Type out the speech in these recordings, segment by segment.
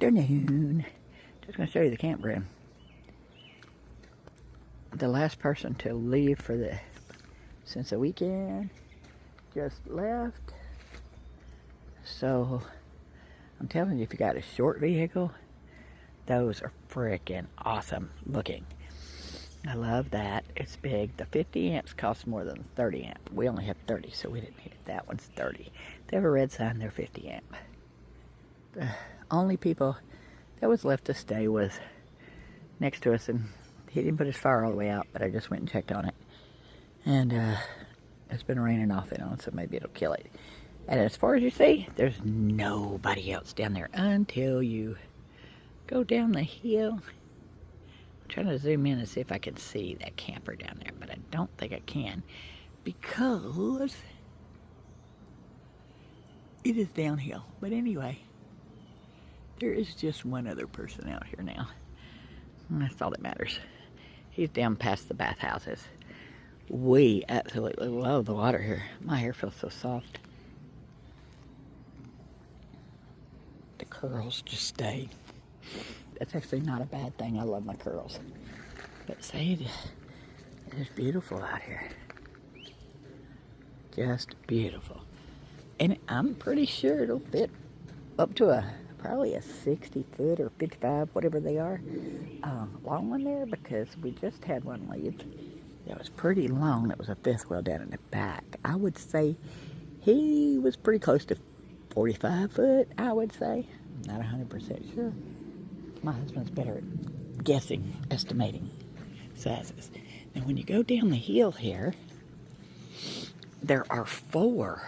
afternoon. Just going to show you the campground. The last person to leave since the weekend just left. So I'm telling you, if you got a short vehicle, those are freaking awesome looking. I love that. It's big. The 50 amps cost more than the 30 amp. We only have 30, so we didn't need it. That one's 30. They have a red sign, they're 50 amp. The only people that was left to stay was next to us, and he didn't put his fire all the way out, but I just went and checked on it. And it's been raining off and on, so maybe it'll kill it. And as far as you see, there's nobody else down there until you go down the hill. I'm trying to zoom in and see if I can see that camper down there, but I don't think I can because it is downhill. But anyway, there is just one other person out here now. And that's all that matters. He's down past the bathhouses. We absolutely love the water here. My hair feels so soft. The curls just stay. That's actually not a bad thing. I love my curls. But say it is beautiful out here. Just beautiful. And I'm pretty sure it'll fit up to probably a 60 foot or 55, whatever they are, long one there, because we just had one leave. That was pretty long. That was a fifth wheel down in the back. I would say he was pretty close to 45 foot, I would say. Not 100% sure. My husband's better at guessing, estimating sizes. And when you go down the hill here, there are 4.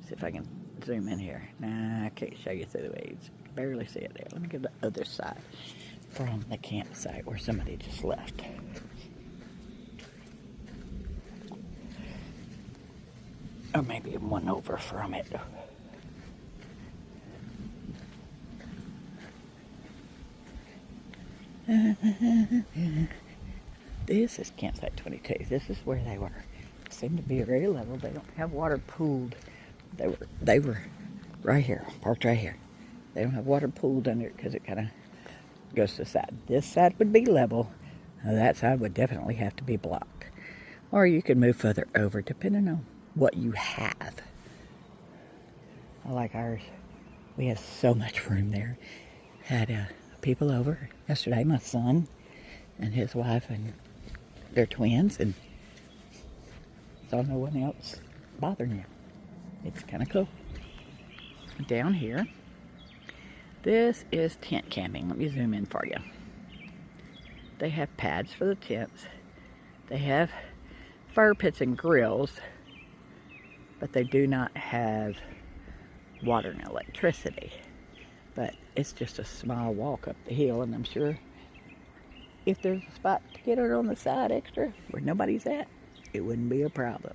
See if I can zoom in here. Nah, I can't show you through the weeds. Barely see it there. Let me go to the other side from the campsite where somebody just left. Or maybe one over from it. This is campsite 22. This is where they were. It seemed to be very level. They don't have water pooled. They were right here, parked right here. They don't have water pooled under it because it kind of goes to the side. This side would be level. That side would definitely have to be blocked. Or you could move further over depending on what you have. I like ours. We have so much room there. Had people over yesterday, my son and his wife, and they're twins, and saw no one else bothering you. It's kind of cool. Down here, this is tent camping. Let me zoom in for you. They have pads for the tents. They have fire pits and grills, but they do not have water and electricity. But it's just a small walk up the hill, and I'm sure if there's a spot to get it on the side extra where nobody's at, it wouldn't be a problem.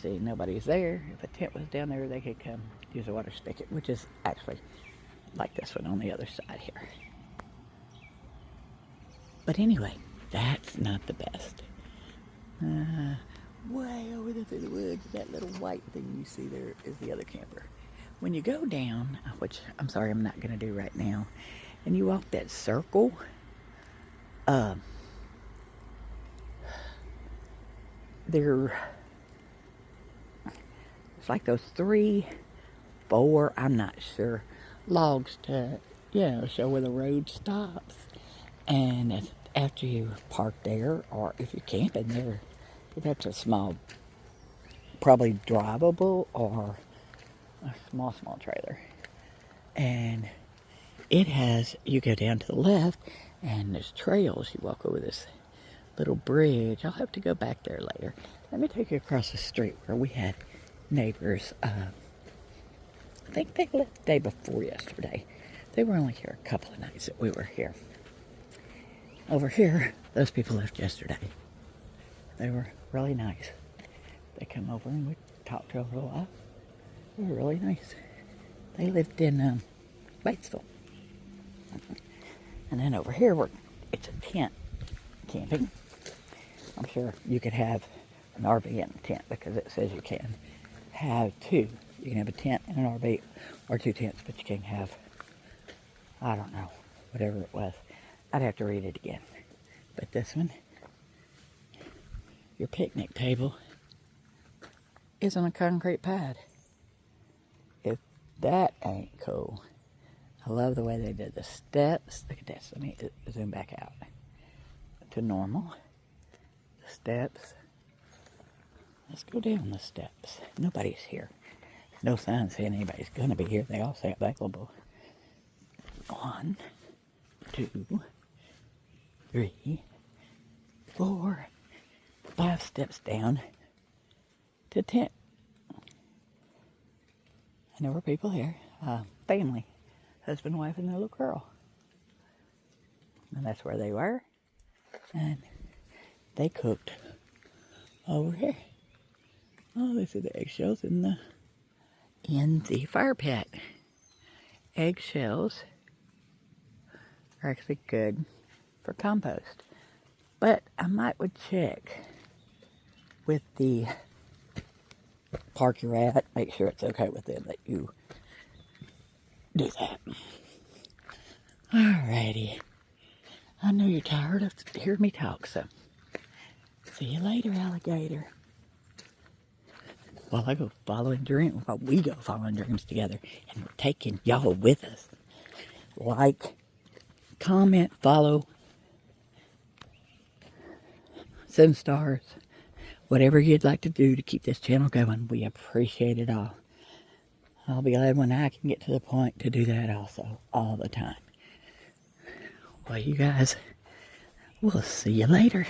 See, nobody's there. If a tent was down there, they could come use a water spigot, which is actually like this one on the other side here. But anyway, that's not the best. Way over there through the woods, that little white thing you see there is the other camper. When you go down, which I'm sorry I'm not going to do right now, and you walk that circle, it's like those 3, 4, I'm not sure, logs to, show where the road stops. And after you park there, or if you're camping there, that's a small, probably drivable or a small trailer. And it has, you go down to the left, and there's trails. You walk over this little bridge. I'll have to go back there later. Let me take you across the street where we had neighbors. I think they left the day before yesterday. They were only here a couple of nights that we were here. Over here, those people left yesterday. They were really nice. They come over and we talked to them for a while. They were really nice. They lived in Batesville. And then over here, it's a tent camping. I'm sure you could have an RV and a tent because it says you can have 2. You can have a tent and an RV, or 2 tents, but you can't have I don't know, whatever it was. I'd have to read it again. But this one, your picnic table is on a concrete pad. If that ain't cool. I love the way they did the steps. Look at this. Let me zoom back out to normal. The steps. Let's go down the steps. Nobody's here. No sign saying anybody's going to be here. They all say available. 1, 2, 3, 4, 5 steps down to 10. And there were people here. Family. Husband, wife, and their little girl. And that's where they were. And they cooked over here. Oh, this is the eggshells in the fire pit. Eggshells are actually good for compost. But I would check with the park you're at. Make sure it's okay with them that you do that. Alrighty. I know you're tired of hearing me talk, so see you later, alligator. While we go following dreams together, and we're taking y'all with us. Like, comment, follow, send stars, whatever you'd like to do to keep this channel going. We appreciate it all. I'll be glad when I can get to the point to do that also, all the time. Well, you guys, we'll see you later.